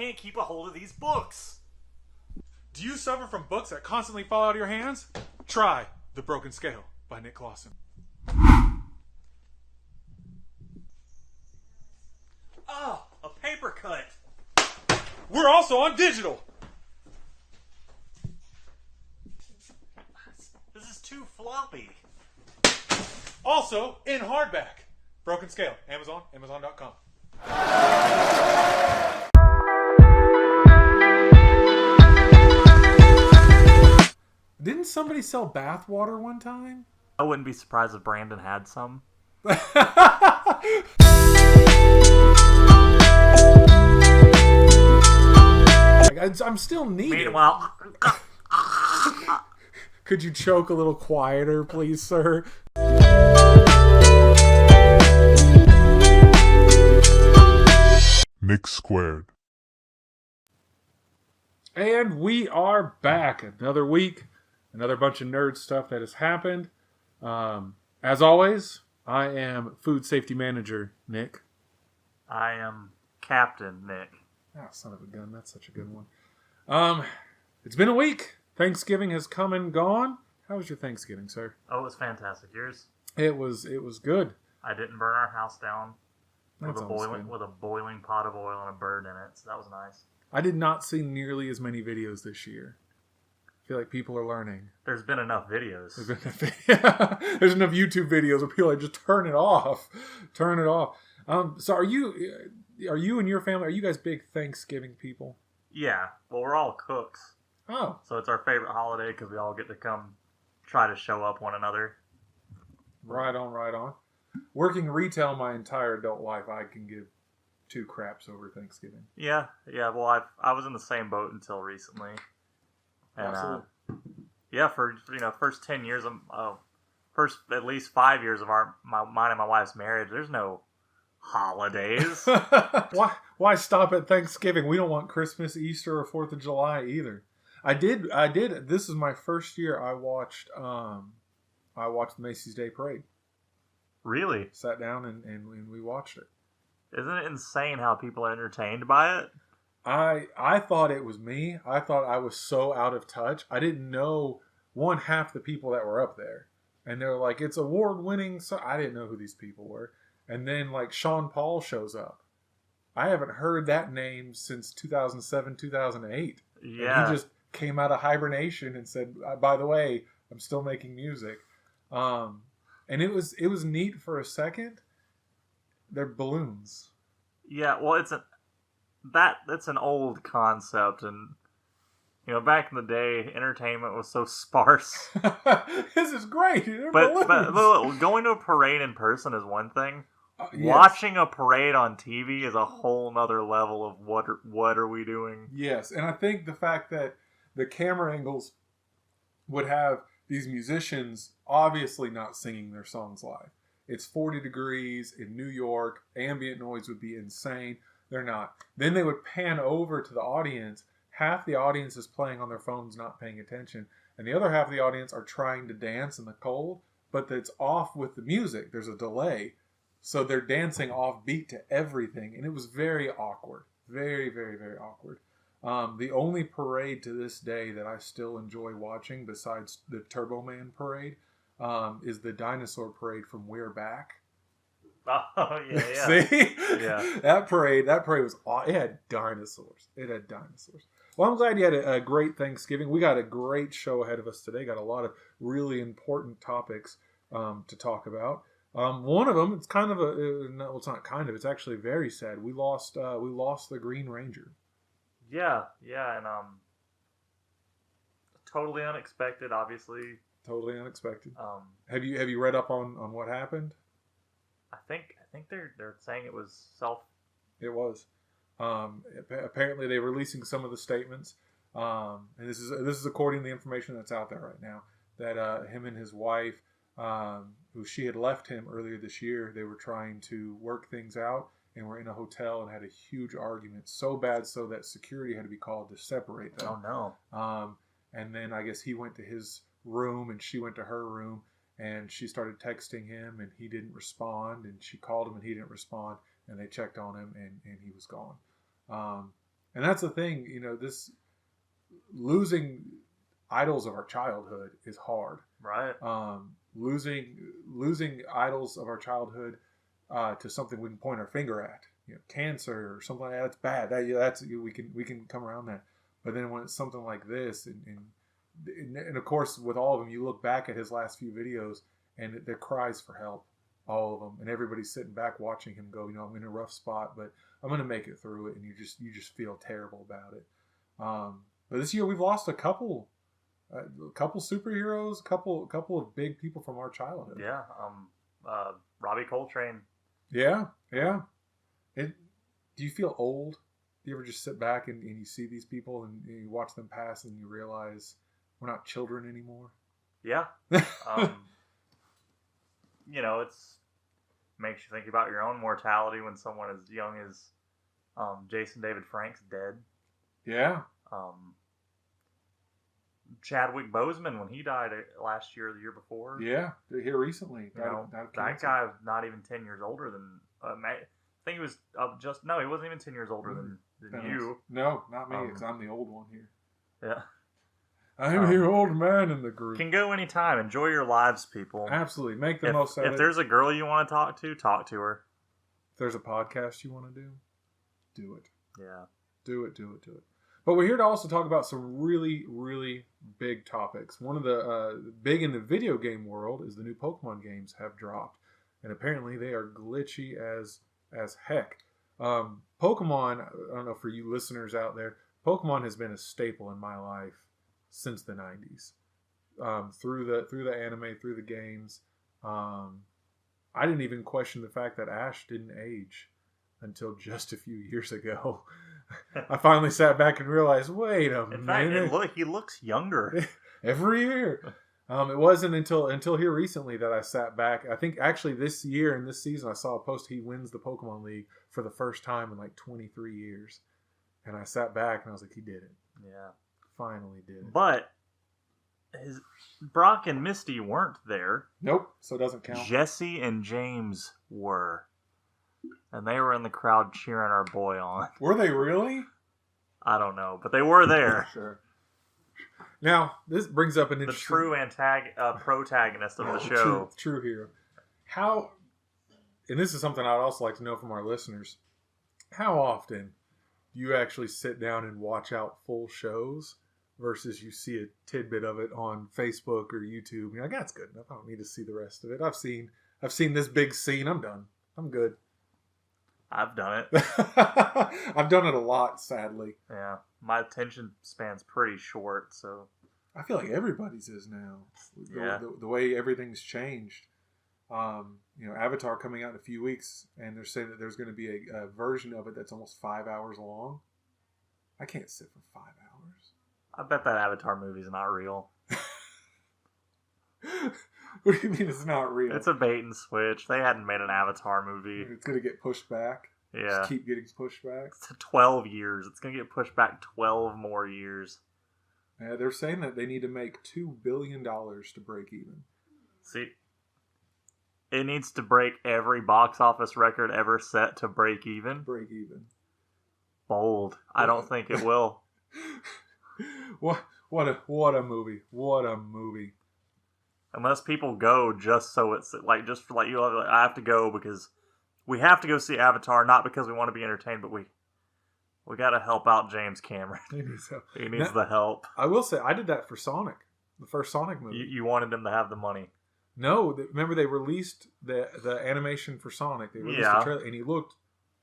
can't keep a hold of these books. Do you suffer from books that constantly fall out of your hands? Try The Broken Scale by Nick Clausen. Oh, a paper cut. We're also on digital. This is too floppy. Also in hardback. Broken Scale. Amazon. Amazon.com. Didn't somebody sell bath water one time? I wouldn't be surprised if Brandon had some. I'm still needed. Meanwhile... Could you choke a little quieter, please, sir? Nick Squared. And we are back. Another week. Another bunch of nerd stuff that has happened. As always, I am Food Safety Manager Nick. I am Captain Nick. Ah, son of a gun. That's such a good one. It's been a week. Thanksgiving has come and gone. How was your Thanksgiving, sir? Oh, it was fantastic. Yours? It was good. I didn't burn our house down with That's a always boiling good. with a boiling pot of oil and a bird in it. So that was nice. I did not see nearly as many videos this year. I feel like people are learning. There's been enough videos. There's enough YouTube videos where people are just turn it off. Turn it off. So are you and your family, are you guys big Thanksgiving people? Yeah. Well, we're all cooks. Oh. So it's our favorite holiday because we all get to come try to show up one another. Right on. Working retail my entire adult life, I can give two craps over Thanksgiving. Yeah. Well, I was in the same boat until recently. And, Absolutely. for first 10 years of first at least 5 years of mine and my wife's marriage, there's no holidays. Why stop at Thanksgiving? We don't want Christmas, Easter, or 4th of July either. I did. This is my first year I watched the Macy's Day Parade. Really? Sat down and we watched it. Isn't it insane how people are entertained by it? I thought it was me. I thought I was so out of touch. I didn't know half the people that were up there. And they're like, it's award-winning. So I didn't know who these people were. And then like Sean Paul shows up. I haven't heard that name since 2007, 2008. Yeah. And he just came out of hibernation and said, by the way, I'm still making music. And it was neat for a second. They're balloons. Yeah, well, that's an old concept, and back in the day, entertainment was so sparse. This is great. They're but balloons. Going to a parade in person is one thing. Yes. Watching a parade on TV is a whole nother level of what are we doing? Yes, and I think the fact that the camera angles would have these musicians obviously not singing their songs live. It's 40 degrees in New York. Ambient noise would be insane. They're not. Then they would pan over to the audience. Half the audience is playing on their phones, not paying attention. And the other half of the audience are trying to dance in the cold, but it's off with the music. There's a delay. So they're dancing off beat to everything. And it was very awkward. Very, very, very awkward. The only parade to this day that I still enjoy watching, besides the Turbo Man parade, is the dinosaur parade from We're Back. Oh yeah. See, Yeah. that parade was it had dinosaurs. Well, I'm glad you had a great Thanksgiving. We got a great show ahead of us today. Got a lot of really important topics to talk about. One of them, it's kind of no, it's not kind of. It's actually very sad. We lost the Green Ranger. Yeah, and totally unexpected, obviously. Totally unexpected. Have you read up on what happened? I think they're saying it was self. It was. Apparently, they're releasing some of the statements, and this is according to the information that's out there right now. That him and his wife, who she had left him earlier this year, they were trying to work things out, and were in a hotel and had a huge argument, so bad so that security had to be called to separate them. Oh no. And then I guess he went to his room and she went to her room, and she started texting him and he didn't respond, and she called him and he didn't respond, and they checked on him and he was gone. And that's the thing, this losing idols of our childhood is hard. Right. Losing idols of our childhood to something we can point our finger at, cancer or something like that. That's bad. That's we can come around that. But then when it's something like this, and of course with all of them, you look back at his last few videos and they're cries for help, all of them, and everybody's sitting back watching him go. I'm in a rough spot, but I'm going to make it through it, and you just feel terrible about it. But this year we've lost a couple superheroes, a couple of big people from our childhood. Yeah. Robbie Coltrane. Yeah. Do you feel old? Do you ever just sit back and you see these people and you watch them pass and you realize we're not children anymore? Yeah. It's makes you think about your own mortality when someone as young as Jason David Frank's dead. Yeah. Chadwick Boseman, when he died last year or the year before. Yeah, here recently. That guy was not even 10 years older than... I think he was he wasn't even 10 years older than you. No, not me, because I'm the old one here. Yeah. I'm the old man in the group. Can go anytime. Enjoy your lives, people. Absolutely. Make the most of it. If there's a girl you want to talk to her. If there's a podcast you want to do it. Yeah. Do it. But we're here to also talk about some really, really big topics. One of the big in the video game world is the new Pokemon games have dropped. And apparently they are glitchy as heck. Pokemon, I don't know for you listeners out there, Pokemon has been a staple in my life since the 90s. Through the anime, through the games. I didn't even question the fact that Ash didn't age until just a few years ago. I finally sat back and realized, wait a minute. In fact, he looks younger. Every year. It wasn't until here recently that I sat back. I think actually this year in this season I saw a post he wins the Pokemon League for the first time in like 23 years. And I sat back and I was like, he did it. Yeah. Finally did it. But Brock and Misty weren't there. Nope, so it doesn't count. Jesse and James were. And they were in the crowd cheering our boy on. Were they really? I don't know, but they were there. Sure. Now, this brings up an interesting... The true protagonist of the show. True hero. How... And this is something I'd also like to know from our listeners. How often do you actually sit down and watch out full shows versus you see a tidbit of it on Facebook or YouTube? You're like, that's good enough. I don't need to see the rest of it. I've seen this big scene. I'm done. I'm good. I've done it. I've done it a lot, sadly. Yeah. My attention span's pretty short, so... I feel like everybody's is now. Yeah. The way everything's changed. Avatar coming out in a few weeks, and they're saying that there's going to be a version of it that's almost 5 hours long. I can't sit for 5 hours. I bet that Avatar movie's not real. What do you mean it's not real? It's a bait and switch. They hadn't made an Avatar movie. It's going to get pushed back. Yeah. Just keep getting pushed back. It's 12 years. It's going to get pushed back 12 more years. They're saying that they need to make $2 billion to break even. See, it needs to break every box office record ever set to break even. Break even. Bold. I don't think it will. What a movie. What a movie. Unless people go just so it's like, just for like, I have to go because we have to go see Avatar, not because we want to be entertained, but we got to help out James Cameron. He needs help. He needs the help. I will say, I did that for Sonic, the first Sonic movie. You wanted him to have the money. No, remember they released the animation for Sonic. They released the trailer, and he looked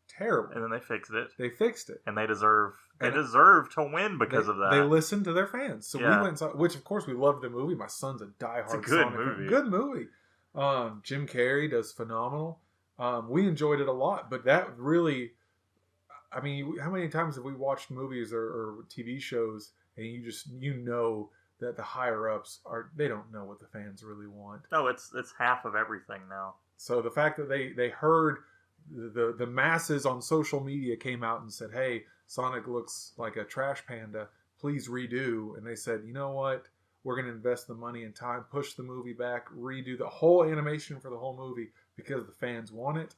terrible. And then they fixed it. They fixed it. And they deserve to win because of that. They listened to their fans. So we went and saw, which of course we loved the movie. My son's a diehard Sonic fan. Good movie. Jim Carrey does phenomenal. We enjoyed it a lot, but that really, I mean, how many times have we watched movies or TV shows and you know that the higher ups they don't know what the fans really want. No, it's half of everything now. So the fact that they heard the masses on social media came out and said, hey, Sonic looks like a trash panda, please redo. And they said, you know what? We're going to invest the money and time, push the movie back, redo the whole animation for the whole movie because the fans want it.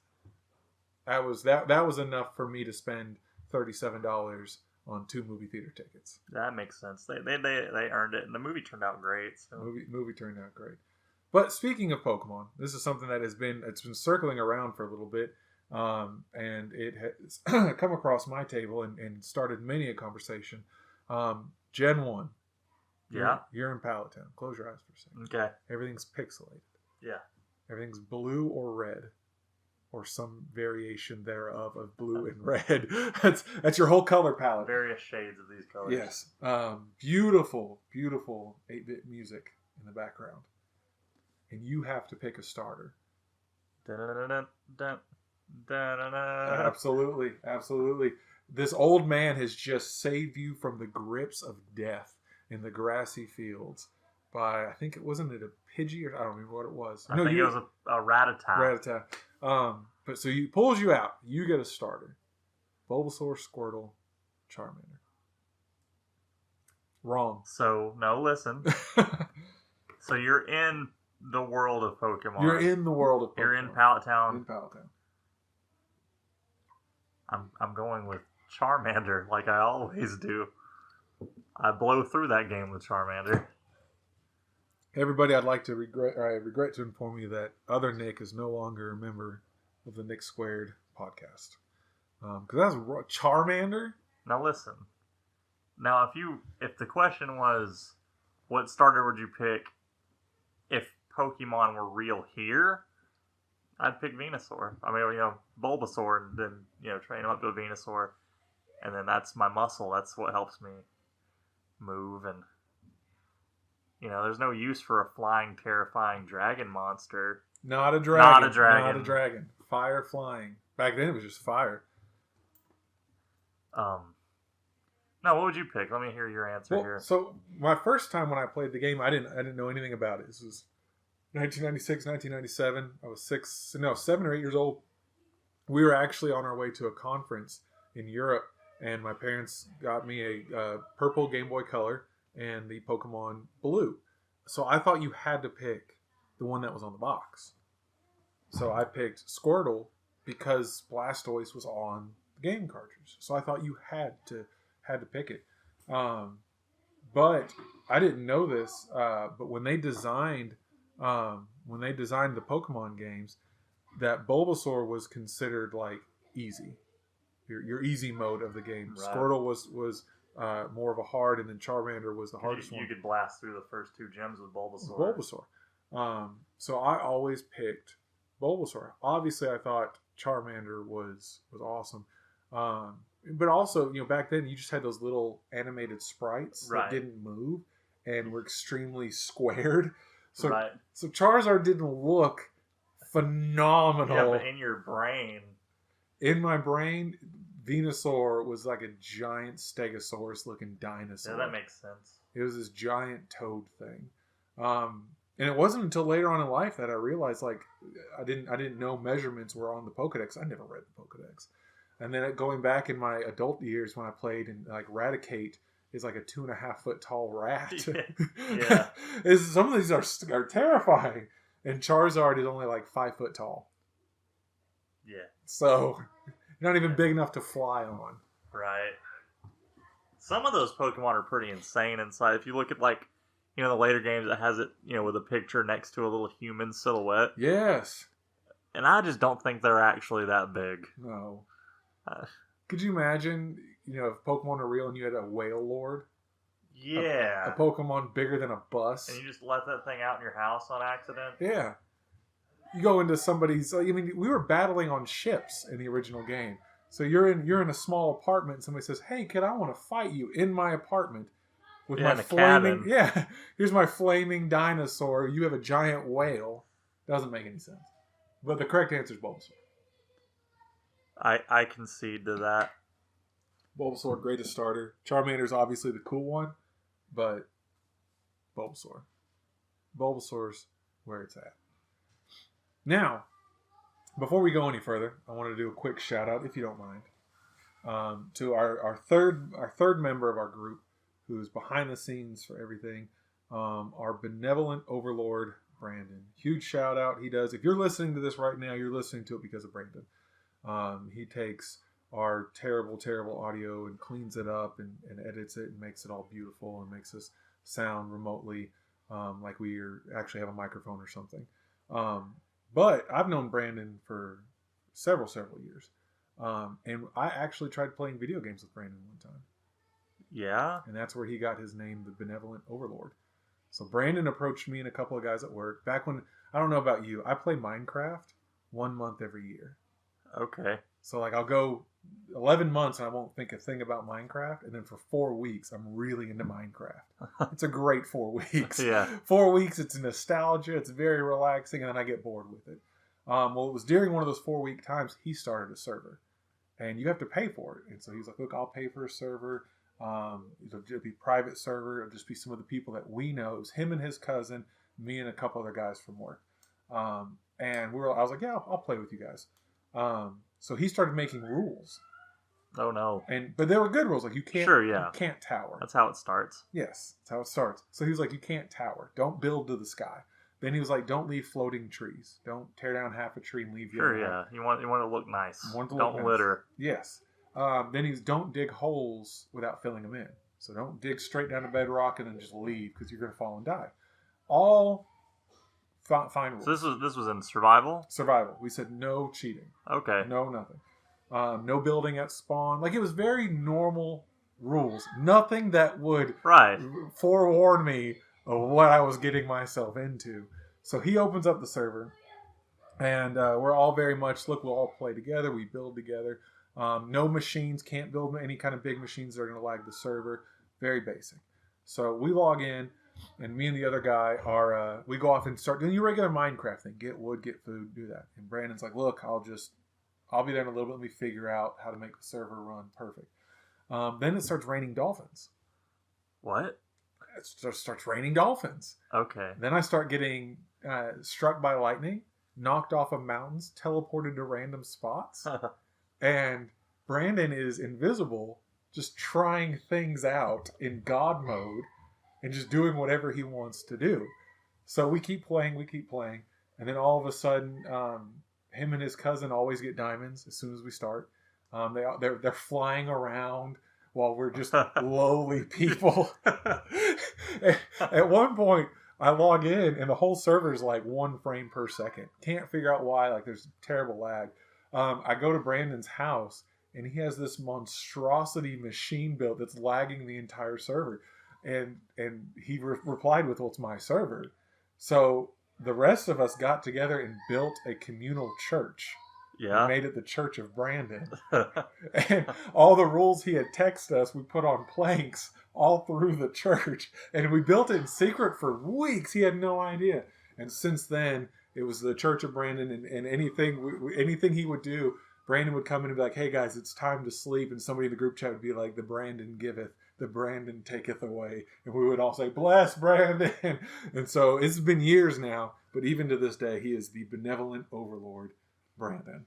That was enough for me to spend $37 on 2 movie theater tickets. That makes sense. They earned it, and the movie turned out great. So. Movie turned out great. But speaking of Pokemon, this is something that it's been circling around for a little bit, and it has come across my table and started many a conversation. Gen 1. You're in Pallet Town. Close your eyes for a second. Okay. Everything's pixelated. Yeah. Everything's blue or red, or some variation thereof of blue and red. That's your whole color palette. Various shades of these colors. Yes. Beautiful, beautiful 8-bit music in the background. And you have to pick a starter. Absolutely, absolutely. This old man has just saved you from the grips of death in the grassy fields by, I think wasn't it a Pidgey, or I don't remember what it was. I think it was a Rattata. But so he pulls you out. You get a starter. Bulbasaur, Squirtle, Charmander. Wrong. So, no, listen. So you're in the world of Pokemon. You're in the world of Pokemon. You're in Pallet Town. In Pallet Town. I'm going with Charmander, like I always do. I blow through that game with Charmander. Everybody, I regret to inform you that other Nick is no longer a member of the Nick Squared podcast. Because that's Charmander. Now listen. Now if the question was, what starter would you pick if Pokemon were real here? I'd pick Venusaur. I mean, Bulbasaur, and then train him up to a Venusaur, and then that's my muscle. That's what helps me move, and there's no use for a flying, terrifying dragon monster. Not a dragon. Not a dragon. Not a dragon. Fire flying. Back then it was just fire. No, what would you pick? Let me hear your answer here. So my first time when I played the game, I didn't know anything about it. This was 1996, 1997. I was 7 or 8 years old. We were actually on our way to a conference in Europe, and my parents got me a purple Game Boy Color and the Pokemon Blue. So I thought you had to pick the one that was on the box. So I picked Squirtle because Blastoise was on the game cartridge. So I thought you had to pick it. But I didn't know this. But when they designed the Pokemon games, that Bulbasaur was considered like easy, your easy mode of the game. Right. Squirtle was more of a hard, and then Charmander was the hardest one. You could blast through the first 2 gyms with Bulbasaur. So I always picked Bulbasaur. Obviously, I thought Charmander was awesome. But also, back then you just had those little animated sprites that didn't move and were extremely squared. So Charizard didn't look phenomenal. Yeah, but in your brain. In my brain, Venusaur was like a giant Stegosaurus-looking dinosaur. Yeah, that makes sense. It was this giant toad thing. And it wasn't until later on in life that I realized, like, I didn't know measurements were on the Pokedex. I never read the Pokedex. And then going back in my adult years when I played, and like Raticate is like a 2.5 foot tall rat. Yeah. Some of these are terrifying. And Charizard is only like 5 foot tall. Yeah. So you're not even big enough to fly on. Right. Some of those Pokemon are pretty insane inside. If you look at like, the later games that has it, with a picture next to a little human silhouette. Yes. And I just don't think they're actually that big. No. Could you imagine, if Pokemon were real and you had a whale lord? Yeah. A Pokemon bigger than a bus. And you just let that thing out in your house on accident? Yeah. You go into somebody's... we were battling on ships in the original game. So you're in a small apartment and somebody says, hey, kid, I want to fight you in my apartment. With my flaming... Cabin. Yeah. Here's my flaming dinosaur. You have a giant whale. Doesn't make any sense. But the correct answer is Bulbasaur. I concede to that. Bulbasaur, greatest starter. Charmander's obviously the cool one, but Bulbasaur. Bulbasaur's where it's at. Now, before we go any further, I want to do a quick shout out, if you don't mind, to our third member of our group, who's behind the scenes for everything, our benevolent overlord, Brandon. Huge shout out. He does. If you're listening to this right now, you're listening to it because of Brandon. He takes our terrible, terrible audio and cleans it up and edits it and makes it all beautiful and makes us sound remotely like we actually have a microphone or something. But I've known Brandon for several years. And I actually tried playing video games with Brandon one time. Yeah? And that's where he got his name, the Benevolent Overlord. So Brandon approached me and a couple of guys at work. Back when, I don't know about you, I play Minecraft 1 month every year. Okay. So like I'll go 11 months and I won't think a thing about Minecraft. And then for 4 weeks, I'm really into Minecraft. It's a great 4 weeks. Yeah. 4 weeks, it's nostalgia. It's very relaxing. And then I get bored with it. Well, it was during one of those 4 week times, he started a server. And you have to pay for it. And so he's like, look, I'll pay for a server. It'll be private server. It'll just be some of the people that we know. It was him and his cousin, me and a couple other guys from work. And I was like, yeah, I'll play with you guys. So he started making rules. Oh no! But they were good rules. Like you can't tower. That's how it starts. Yes, that's how it starts. So he was like, you can't tower. Don't build to the sky. Then he was like, don't leave floating trees. Don't tear down half a tree and leave the other half. You want to look nice. Don't litter. Yes. Then he's don't dig holes without filling them in. So don't dig straight down to bedrock and then just leave because you're going to fall and die. All fine rules. So this was in survival? Survival. We said no cheating. Okay. No nothing. No building at spawn. Like it was very normal rules. Nothing that would forewarn me of what I was getting myself into. So he opens up the server and we're all very much, look, we'll all play together. We build together. No machines, can't build any kind of big machines that are going to lag the server. Very basic. So we log in, and me and the other guy we go off and start doing your regular Minecraft thing. Get wood, get food, do that. And Brandon's like, look, I'll be there in a little bit. Let me figure out how to make the server run perfect. Then it starts raining dolphins. What? It starts raining dolphins. Okay. Then I start getting struck by lightning, knocked off of mountains, teleported to random spots. And Brandon is invisible, just trying things out in God mode and just doing whatever he wants to do. So we keep playing. And then all of a sudden, him and his cousin always get diamonds as soon as we start. They're flying around while we're just lowly people. At one point, I log in and the whole server is like 1 frame per second. Can't figure out why. Like there's terrible lag. I go to Brandon's house and he has this monstrosity machine built that's lagging the entire server. And he replied with, well, it's my server. So the rest of us got together and built a communal church. Yeah. We made it the Church of Brandon. And all the rules he had texted us, we put on planks all through the church. And we built it in secret for weeks. He had no idea. And since then, it was the Church of Brandon, and anything he would do, Brandon would come in and be like, hey guys, it's time to sleep. And somebody in the group chat would be like, the Brandon giveth, the Brandon taketh away. And we would all say, bless Brandon. And so it's been years now, but even to this day, he is the benevolent overlord, Brandon.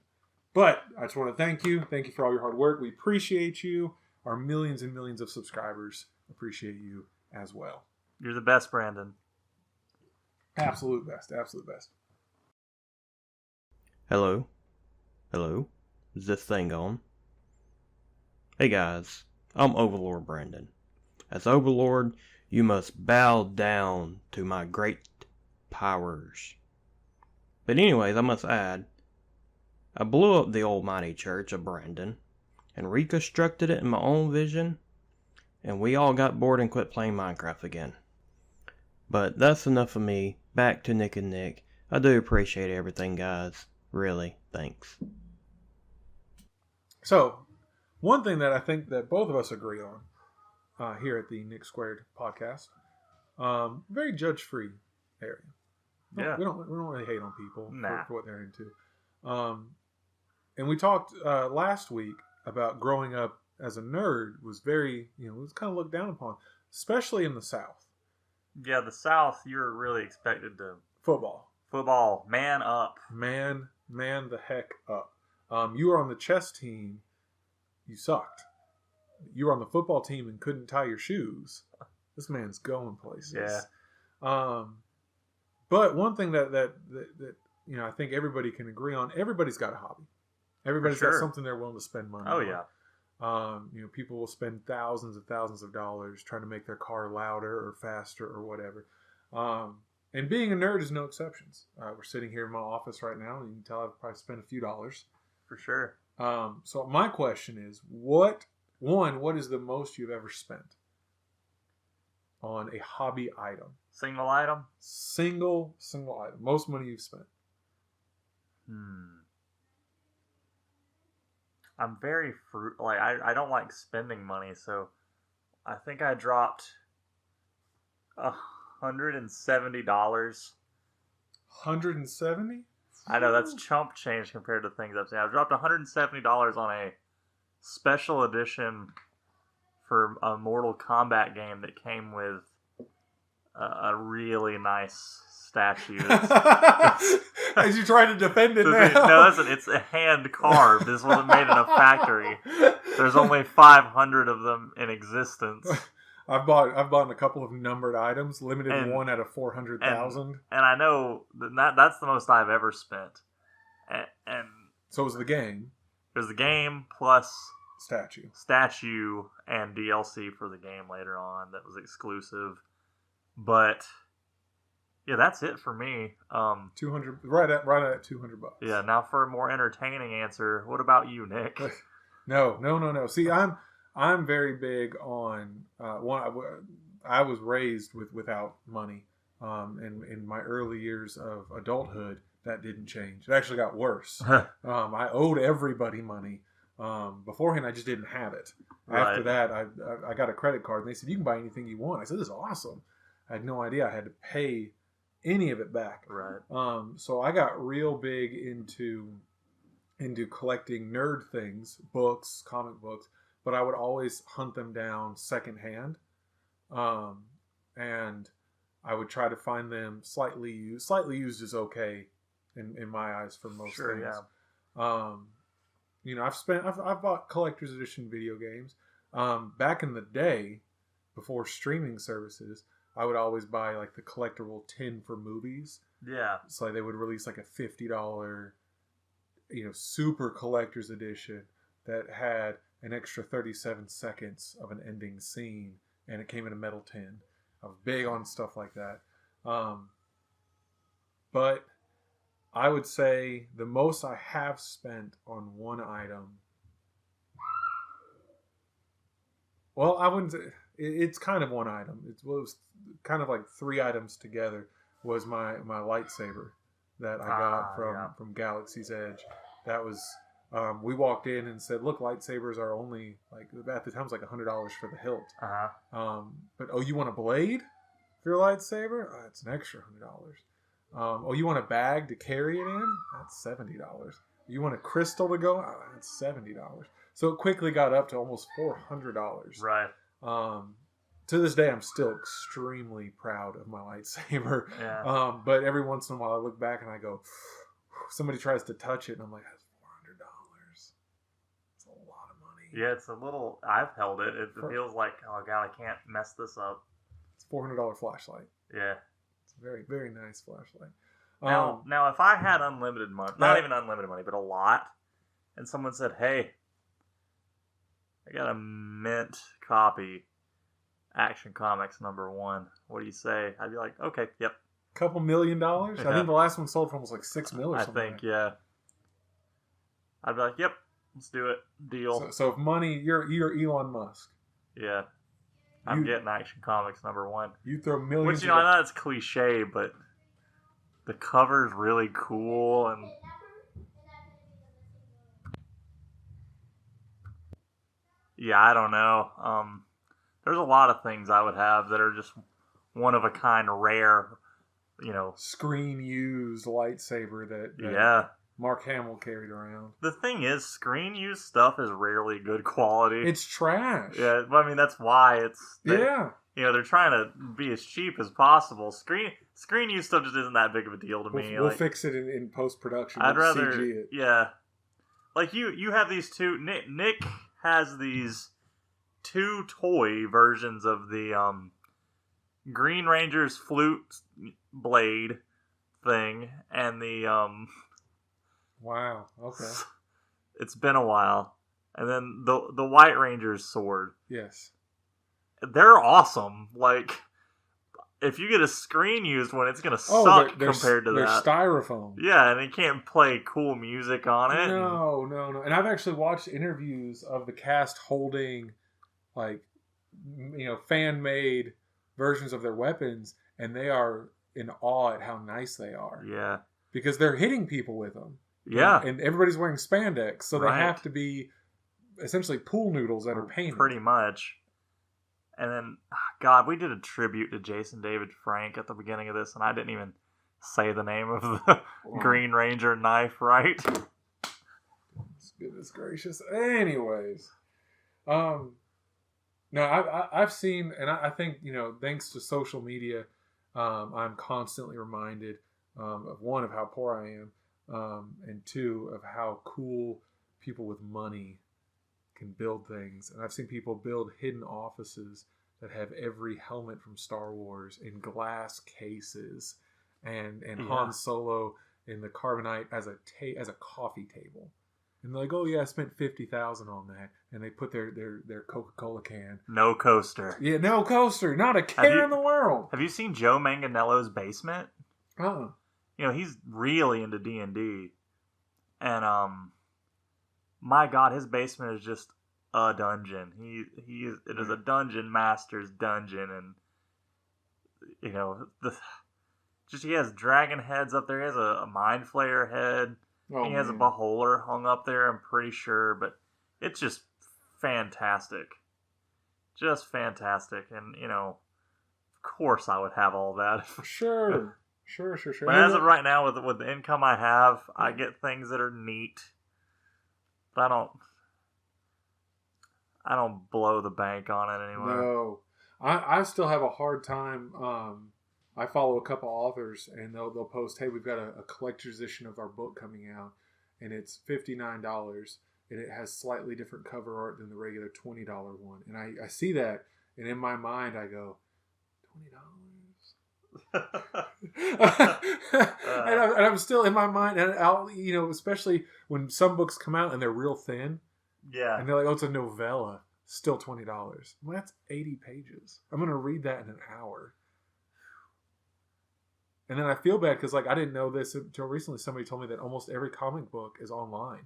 But I just want to thank you. Thank you for all your hard work. We appreciate you. Our millions and millions of subscribers appreciate you as well. You're the best, Brandon. Absolute best. Absolute best. Hello? Is this thing on? Hey guys, I'm Overlord Brandon. As Overlord, you must bow down to my great powers. But anyways, I must add, I blew up the almighty church of Brandon and reconstructed it in my own vision, and we all got bored and quit playing Minecraft again. But that's enough of me. Back to Nick and Nick. I do appreciate everything, guys. Really, thanks. So, one thing that I think that both of us agree on here at the Nick Squared podcast, very judge-free area. Yeah. We don't really hate on people for what they're into. And we talked last week about growing up as a nerd was very, it was kind of looked down upon, especially in the South. Yeah, the South, you're really expected to... Football. Man up. Man the heck up. You were on the chess team, you sucked. You were on the football team and couldn't tie your shoes. This man's going places. Yeah. But one thing that I think everybody can agree on, everybody's got a hobby. Everybody's sure. got something they're willing to spend money Oh on. yeah. People will spend thousands and thousands of dollars trying to make their car louder or faster or whatever. And being a nerd is no exceptions. We're sitting here in my office right now, and you can tell I've probably spent a few dollars. For sure. So my question is, what is the most you've ever spent on a hobby item? Single item? Single item. Most money you've spent. I'm very I don't like spending money, so I think I dropped $170. $170? I know that's chump change compared to things I've seen. I dropped $170 on a special edition for a Mortal Kombat game that came with a really nice statue. As you try to defend it now. No, listen, it's hand carved. This wasn't made in a factory. There's only 500 of them in existence. I've bought a couple of numbered items, limited one out of 400,000. And I know that's the most I've ever spent. And so it was the game. It was the game plus statue and DLC for the game later on that was exclusive. But yeah, that's it for me. 200, right at $200. Yeah. Now for a more entertaining answer, what about you, Nick? No. See, I'm very big on I was raised without money, and in my early years of adulthood, that didn't change. It actually got worse. I owed everybody money. Beforehand, I just didn't have it. Right. After that, I got a credit card, and they said you can buy anything you want. I said this is awesome. I had no idea I had to pay any of it back. Right. So I got real big into collecting nerd things, books, comic books, but I would always hunt them down secondhand. And I would try to find them slightly used. Slightly used is okay in my eyes for most things. Yeah. I've bought collector's edition video games. Back in the day, before streaming services, I would always buy like the collectible tin for movies. Yeah. So they would release like a $50, super collector's edition that had an extra 37 seconds of an ending scene, and it came in a metal tin. I was big on stuff like that. But I would say the most I have spent on one item. Well, I wouldn't say, it's kind of one item. It was kind of like three items together. Was my lightsaber that I got from Galaxy's Edge. That was we walked in and said, "Look, lightsabers are only like at the time it was like $100 for the hilt." But you want a blade for your lightsaber? It's an extra $100. You want a bag to carry it in? That's $70. You want a crystal to go? That's $70. So it quickly got up to almost $400. Right. To this day, I'm still extremely proud of my lightsaber. Yeah. But every once in a while, I look back and I go, somebody tries to touch it, and I'm like, that's $400. It's a lot of money. Yeah, it's a little. I've held it. It feels like, oh god, I can't mess this up. It's a $400 flashlight. Yeah. It's a very, very nice flashlight. Now, if I had unlimited money, not even unlimited money, but a lot, and someone said, "Hey, I got a mint copy, Action Comics #1. What do you say?" I'd be like, "Okay, yep." Couple $1 million? Yeah. I think the last one sold for almost like $6 million. I think, yeah. I'd be like, "Yep, let's do it. Deal." So if money, you're Elon Musk. Yeah. I'm getting Action Comics #1. You throw millions. Which, I know it's cliche, but the cover's really cool, and yeah, I don't know. There's a lot of things I would have that are just one of a kind, rare, screen used lightsaber that yeah, Mark Hamill carried around. The thing is, screen used stuff is rarely good quality. It's trash. Yeah, I mean that's why they're trying to be as cheap as possible. Screen used stuff just isn't that big of a deal to me. We'll fix it in post production. I'd rather CG it. Yeah, like you have these two. Nick has these two toy versions of the Green Ranger's flute blade thing and the Wow. Okay. It's been a while. And then the White Ranger's sword. Yes. They're awesome. Like, if you get a screen used one, it's gonna suck compared to they're that. Styrofoam. Yeah, and you can't play cool music on it. No. And I've actually watched interviews of the cast holding, like, fan-made versions of their weapons, and they are in awe at how nice they are. Yeah. Because they're hitting people with them. Yeah. And everybody's wearing spandex, so they Right. have to be essentially pool noodles that are painted. Pretty much. And then, God, we did a tribute to Jason David Frank at the beginning of this, and I didn't even say the name of the Green Ranger knife right. Goodness gracious. Anyways. No, I've seen, and I think, thanks to social media, I'm constantly reminded of one, of how poor I am, and two, of how cool people with money can build things. And I've seen people build hidden offices that have every helmet from Star Wars in glass cases, and Han Solo in the carbonite as a coffee table. And they're like, oh yeah, I spent $50,000 on that, and they put their Coca-Cola can. No coaster. Yeah, no coaster, not a care in the world. Have you seen Joe Manganiello's basement? He's really into D&D, and my God, his basement is just a dungeon. It is a dungeon master's dungeon, and he has dragon heads up there. He has a mind flayer head. He has a beholder hung up there, I'm pretty sure, but it's just fantastic. Just fantastic. And, of course I would have all that. Sure. But as of right now, with the income I have, I get things that are neat. But I don't blow the bank on it anymore. No. I still have a hard time. I follow a couple authors, and they'll post, hey, we've got a collector's edition of our book coming out, and it's $59, and it has slightly different cover art than the regular $20 one. And I see that, and in my mind I go, $20? and I'm still in my mind, and I'll, especially when some books come out and they're real thin. Yeah. And they're like, oh, it's a novella. Still $20. Well, that's 80 pages. I'm going to read that in an hour. And then I feel bad because, I didn't know this until recently. Somebody told me that almost every comic book is online.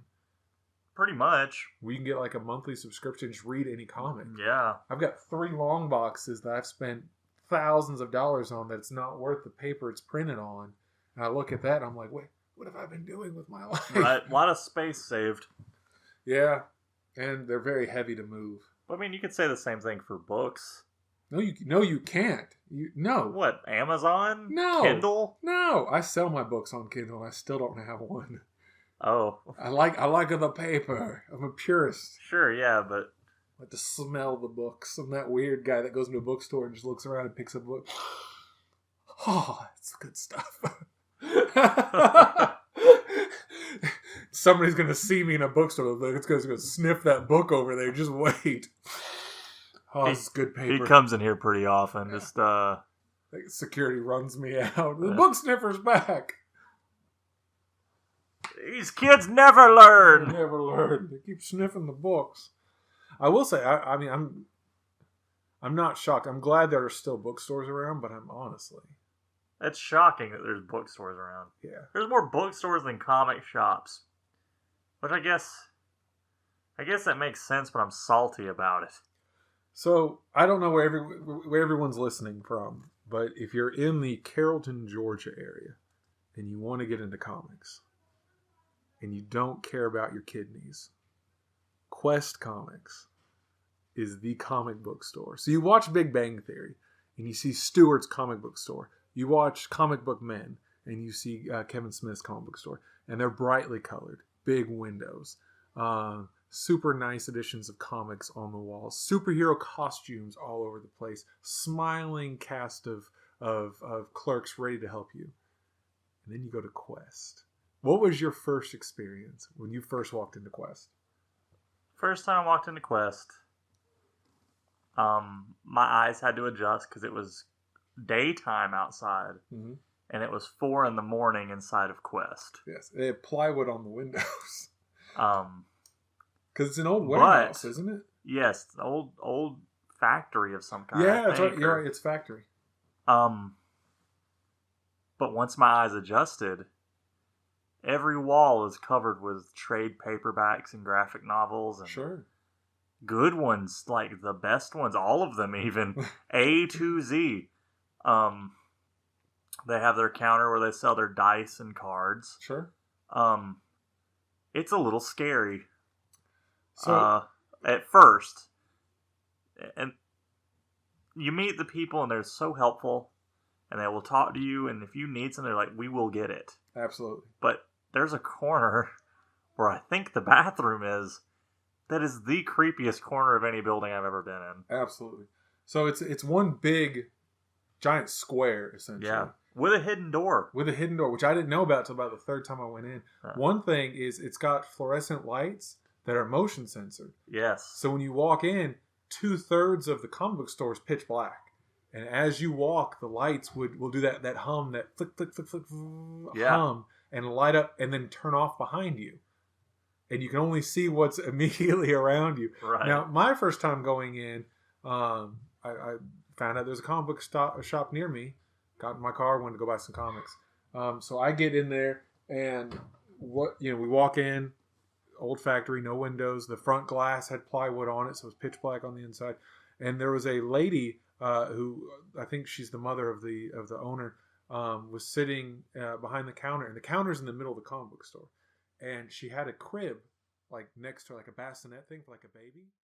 Pretty much. We can get a monthly subscription, just read any comic. Yeah. I've got 3 long boxes that I've spent thousands of dollars on that it's not worth the paper it's printed on. And I look at that and I'm like, wait, what have I been doing with my life? Right. A lot of space saved. Yeah. And they're very heavy to move. I mean, you could say the same thing for books. No, you can't. No. What, Amazon? No. Kindle? No. I sell my books on Kindle and I still don't have one. Oh. I like the paper. I'm a purist. Sure, yeah, but I like to smell the books. I'm that weird guy that goes into a bookstore and just looks around and picks up a book. Oh, that's good stuff. Somebody's going to see me in a bookstore. It's going to sniff that book over there. Just wait. Oh, it's good paper. He comes in here pretty often. Yeah. Just security runs me out. The book sniffer's back. These kids never learn. They never learn. They keep sniffing the books. I will say, I'm not shocked. I'm glad there are still bookstores around, but I'm honestly. It's shocking that there's bookstores around. Yeah. There's more bookstores than comic shops. Which I guess that makes sense, but I'm salty about it. So, I don't know where everyone's listening from, but if you're in the Carrollton, Georgia area, and you want to get into comics, and you don't care about your kidneys, Quest Comics is the comic book store. So you watch Big Bang Theory, and you see Stewart's comic book store. You watch Comic Book Men, and you see Kevin Smith's comic book store. And they're brightly colored, big windows, super nice editions of comics on the walls, superhero costumes all over the place, smiling cast of clerks ready to help you. And then you go to Quest. What was your first experience when you first walked into Quest? First time I walked into Quest, my eyes had to adjust because it was daytime outside, and it was 4 a.m. inside of Quest. Yes, they had plywood on the windows. Because it's an old warehouse, But isn't it? yes, it's an old factory of some kind. Yeah, I that's right. think, You're or- right. It's factory. But once my eyes adjusted, every wall is covered with trade paperbacks and graphic novels and Sure. good ones, like the best ones, all of them even, A to Z. They have their counter where they sell their dice and cards. Sure. It's a little scary. So At first. And you meet the people and they're so helpful and they will talk to you, and if you need something, they're like, we will get it. absolutely. But there's a corner where I think the bathroom is that is the creepiest corner of any building I've ever been in. Absolutely. So it's one big, giant square, essentially. Yeah. With a hidden door. With a hidden door, which I didn't know about until about the third time I went in. One thing is it's got fluorescent lights that are motion censored. Yes. So when you walk in, 2/3 of the comic book store is pitch black. And as you walk, the lights will do that hum, that flick, flick, flick, flick, hum, and light up and then turn off behind you. And you can only see what's immediately around you. Right. Now, my first time going in, I found out there's a comic book shop near me. Got in my car, wanted to go buy some comics. So I get in there, and we walk in, old factory, no windows. The front glass had plywood on it, so it was pitch black on the inside. And there was a lady who, I think she's the mother of the owner, was sitting behind the counter, and the counter's in the middle of the comic book store. And she had a crib like next to her, like a bassinet thing for like a baby.